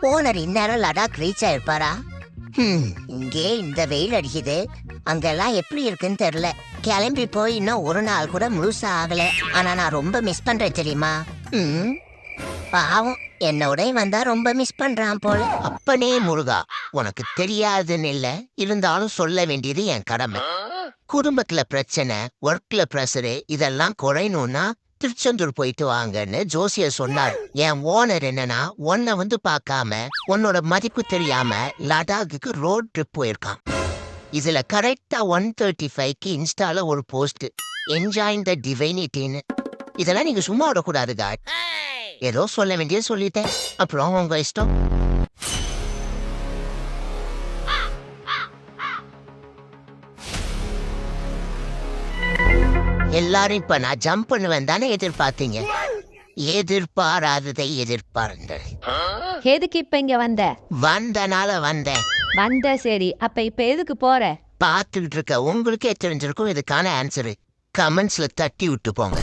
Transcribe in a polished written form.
Owner இந்நேரம் Ladakh reach ஆயிருப்பாரா? இங்கே இந்த வெயில் அடிக்குது, அங்கெல்லாம் எப்படி இருக்குன்னு தெரியல. கிளம்பி போய் இன்னும் ஒரு நாள் கூட முழுசா ஆகல. ஆனா நான் ரொம்ப மிஸ் பண்றேன் தெரியுமா? பாவம், என்னோட வந்தா ரொம்ப மிஸ் பண்றான் போல. அப்பனே முருகா, உனக்கு தெரியாதுன்னு இல்ல, இருந்தாலும் சொல்ல வேண்டியது என் கடமை. குடும்பத்துல பிரச்சனை, ஒர்க்ல பிரஷரு இதெல்லாம் குறையணும்னா திருச்செந்தூர் போயிட்டு வாங்கன்னு ஜோசியர் சொன்னார். என் ஓனர் என்னன்னா, உன்னை வந்து பார்க்காம உன்னோட மதிப்பு தெரியாம லடாக்குக்கு ரோட் ட்ரிப் போயிருக்கான். இதுல கரெக்டா 1:35க்கு இன்ஸ்டால ஒரு போஸ்ட், என்ஜாயிங் த டிவைனிட்டின்னு. இதெல்லாம் நீங்க சும்மா விடக்கூடாதுதா. ஏதோ சொல்ல வேண்டியது சொல்லிட்டேன், அப்புறம் உங்க இஷ்டம். எல்லாரும் இப்ப நான் ஜம்ப் பண்ணுவேன் தானே எதிர்பார்த்தீங்க. எதிர்பாராததை எதிர்பாருங்கள். எதுக்கு இப்ப இங்க வந்தனால வந்தேன். வந்த சரி, அப்ப இப்ப எதுக்கு போற? பார்த்துக்கிட்டு இருக்க உங்களுக்கே தெரிஞ்சிருக்கும் இதுக்கான ஆன்சரு. கமெண்ட்ஸ்ல தட்டி விட்டு போங்க.